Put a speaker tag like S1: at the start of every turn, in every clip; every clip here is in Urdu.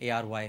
S1: ARY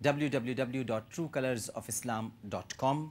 S1: www.truecolorsofislam.com,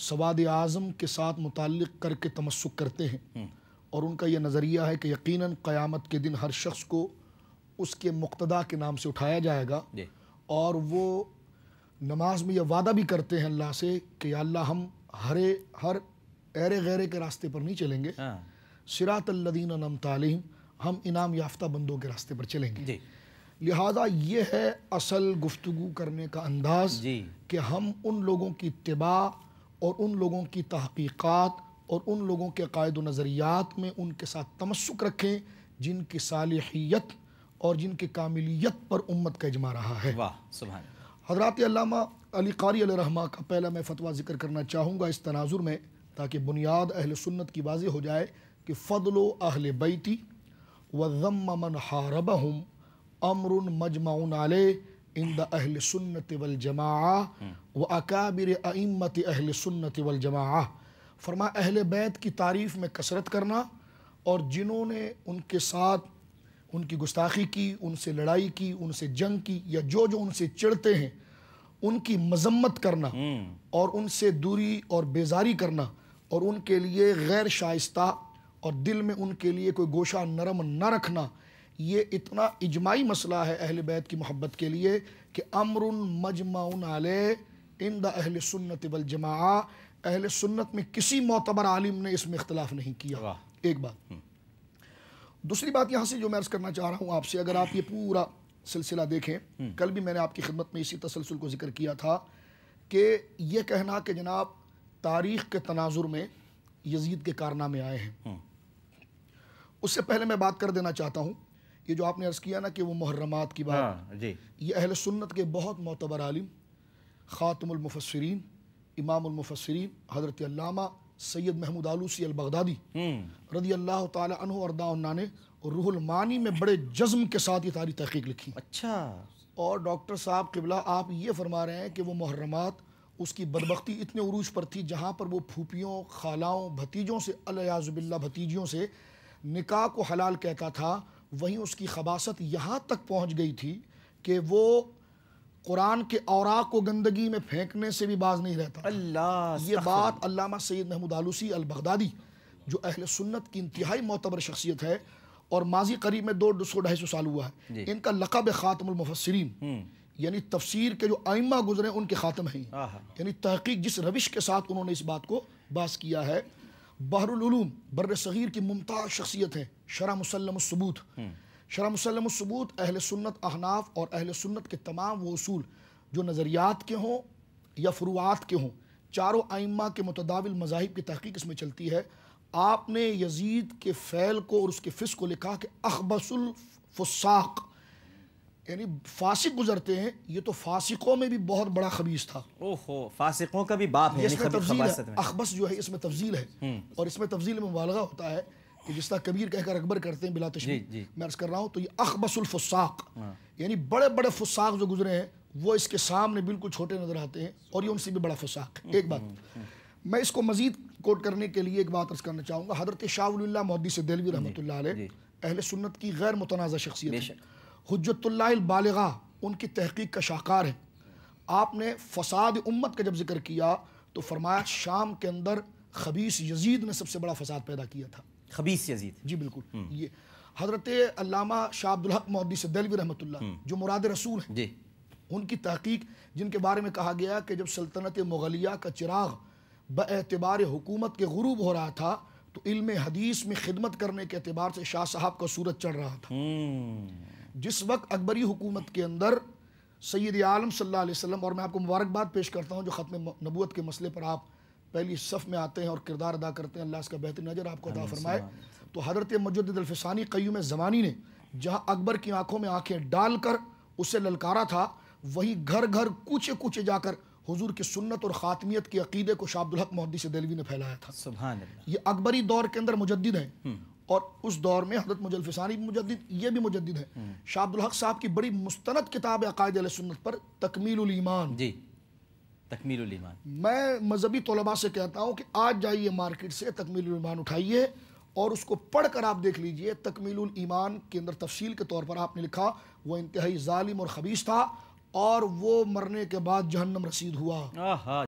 S2: سواد اعظم کے ساتھ متعلق کر کے تمسک کرتے ہیں، اور ان کا یہ نظریہ ہے کہ یقیناً قیامت کے دن ہر شخص کو اس کے مقتدا کے نام سے اٹھایا جائے گا، اور وہ نماز میں یہ وعدہ بھی کرتے ہیں اللہ سے کہ یا اللہ ہم ہر ایرے غیرے کے راستے پر نہیں چلیں گے، صراط الذین انعمت علیہم، ہم انعام یافتہ بندوں کے راستے پر چلیں گے۔ لہذا یہ ہے اصل گفتگو کرنے کا انداز کہ ہم ان لوگوں کی اتباع اور ان لوگوں کی تحقیقات اور ان لوگوں کے عقائد و نظریات میں ان کے ساتھ تمسک رکھیں جن کی صالحیت اور جن کی کاملیت پر امت کا اجماع رہا ہے۔
S1: سبحان اللہ۔
S2: حضرات علامہ علی قاری علیہ رحمہ کا پہلا میں فتویٰ ذکر کرنا چاہوں گا اس تناظر میں، تاکہ بنیاد اہل سنت کی واضح ہو جائے کہ فضل اہل بیتی وذم من حاربہم امر مجمع علیہ عند اہل سنت والجماعہ واکابر ائمۃ اہل سنت والجماعہ۔ فرمایا اہل بیت کی تعریف میں کثرت کرنا، اور جنہوں نے ان کے ساتھ ان کی گستاخی کی، ان سے لڑائی کی، ان سے جنگ کی، یا جو ان سے چڑھتے ہیں ان کی مذمت کرنا اور ان سے دوری اور بیزاری کرنا، اور ان کے لیے غیر شائستہ اور دل میں ان کے لیے کوئی گوشہ نرم نہ رکھنا، یہ اتنا اجماعی مسئلہ ہے اہل بیت کی محبت کے لیے کہ امر مجمع علیہ عند اہل سنت والجماعہ، اہل سنت میں کسی معتبر عالم نے اس میں اختلاف نہیں کیا۔ ایک بات۔ دوسری بات یہاں سے جو میں عرض کرنا چاہ رہا ہوں آپ سے، اگر آپ یہ پورا سلسلہ دیکھیں، کل بھی میں نے آپ کی خدمت میں اسی تسلسل کو ذکر کیا تھا کہ یہ کہنا کہ جناب تاریخ کے تناظر میں یزید کے کارنامے آئے ہیں، اس سے پہلے میں بات کر دینا چاہتا ہوں، یہ جو آپ نے عرض کیا نا کہ وہ محرمات کی بات، یہ اہل سنت کے بہت معتبر عالم، خاتم المفسرین، امام المفسرین حضرت علامہ سید محمود آلوسی البغدادی رضی اللہ تعالی عنہ وارضاہ عنہ نے روح المعانی میں بڑے جزم کے ساتھ یہ ساری تحقیق لکھی۔
S1: اچھا۔ اور
S2: ڈاکٹر صاحب قبلہ آپ یہ فرما رہے ہیں کہ وہ محرمات اس کی بدبختی اتنے عروج پر تھی جہاں پر وہ پھوپھیوں، خالاؤں، بھتیجوں سے الیاذ باللہ بھتیجیوں سے نکاح کو حلال کہتا تھا، وہیں اس کی خباثت یہاں تک پہنچ گئی تھی کہ وہ قرآن کے اوراق کو گندگی میں پھینکنے سے بھی باز نہیں رہتا۔
S1: اللہ،
S2: یہ بات علامہ سید محمود آلوسی البغدادی جو اہل سنت کی انتہائی معتبر شخصیت ہے، اور ماضی قریب میں 200-250 سال ہوا ہے، ان کا لقب خاتم المفسرین، یعنی تفسیر کے جو ائمہ گزرے ان کے خاتم ہیں، یعنی تحقیق جس روش کے ساتھ انہوں نے اس بات کو باز کیا ہے۔ بحر العلوم بر صغیر کی ممتاز شخصیت ہے، شرح مسلم الثبوت۔ شرح مسلم الثبوت اہل سنت احناف اور اہل سنت کے تمام وہ اصول جو نظریات کے ہوں یا فروعات کے ہوں، چاروں ائمہ کے متداول مذاہب کی تحقیق اس میں چلتی ہے۔ آپ نے یزید کے فعل کو اور اس کے فسق کو لکھا کہ اخبث الفساق، یعنی فاسق گزرتے ہیں، یہ تو فاسقوں میں بھی بہت بڑا خبیث تھا۔
S1: اوہو، فاسقوں کا بھی باپ ہے،
S2: اس میں تفضیل ہے، اخبث جو ہے اس میں تفضیل ہے، اور اس میں تفضیل میں مبالغہ ہوتا ہے کہ جس طرح کبیر کہہ کر اکبر کرتے ہیں بلا تشبیہ، میں عرض کر رہا ہوں تو یہ اخبث الفساق، یعنی بڑے بڑے فساق جو گزرے ہیں وہ اس کے سامنے بالکل چھوٹے نظر آتے ہیں، اور یہ ان سے بھی بڑا فساق ہے۔ ایک بات میں اس کو مزید کوٹ کرنے کے لیے ایک بات عرض کرنا چاہوں گا، حضرت شاہ ولی اللہ محدث دہلوی رحمۃ اللہ علیہ اہل سنت کی غیر متنازع شخصیت ہے، حجت اللہ البالغہ، ان کی تحقیق کا شاہکار ہے۔ آپ نے فساد امت کا جب ذکر کیا تو فرمایا شام کے اندر خبیث یزید نے سب سے بڑا فساد پیدا کیا تھا۔
S1: خبیث یزید،
S2: جی بالکل۔ یہ حضرت علامہ شاہ عبدالحق محدث دہلوی رحمۃ اللہ جو مراد رسول ہیں، ان کی تحقیق جن کے بارے میں کہا گیا کہ جب سلطنت مغلیہ کا چراغ باعتبار حکومت کے غروب ہو رہا تھا تو علم حدیث میں خدمت کرنے کے اعتبار سے شاہ صاحب کا سورج چڑھ رہا تھا۔ جس وقت اکبری حکومت کے اندر سید عالم صلی اللہ علیہ وسلم، اور میں آپ کو مبارکباد پیش کرتا ہوں جو ختم نبوت کے مسئلے پر آپ پہلی صف میں آتے ہیں اور کردار ادا کرتے ہیں، اللہ اس کا بہترین اجر آپ کو عطا فرمائے۔ تو حضرت مجدد الفسانی قیوم زمانی نے جہاں اکبر کی آنکھوں میں آنکھیں ڈال کر اسے للکارا تھا، وہی گھر گھر کوچے کوچے جا کر حضور کی سنت اور خاتمیت کے عقیدے کو شاہ عبدالحق محدث دہلوی نے پھیلایا تھا۔
S1: سبحان اللہ۔
S2: یہ اکبری دور کے اندر مجدد ہیں، اور اس دور میں حضرت مجدد الفسانی بھی مجدد، یہ بھی مجدد ہے۔ شاہ عبدالحق صاحب کی بڑی مستند کتاب عقائد اہل سنت پر تکمیل الایمان،
S1: جی تکمیل الایمان،
S2: میں مذہبی طلباء سے کہتا ہوں کہ آج جائیے مارکیٹ سے تکمیل الایمان اٹھائیے اور اس کو پڑھ کر آپ دیکھ لیجئے۔ تکمیل الایمان کے اندر تفصیل کے طور پر آپ نے لکھا وہ انتہائی ظالم اور خبیث تھا، اور وہ مرنے کے بعد جہنم رسید ہوا۔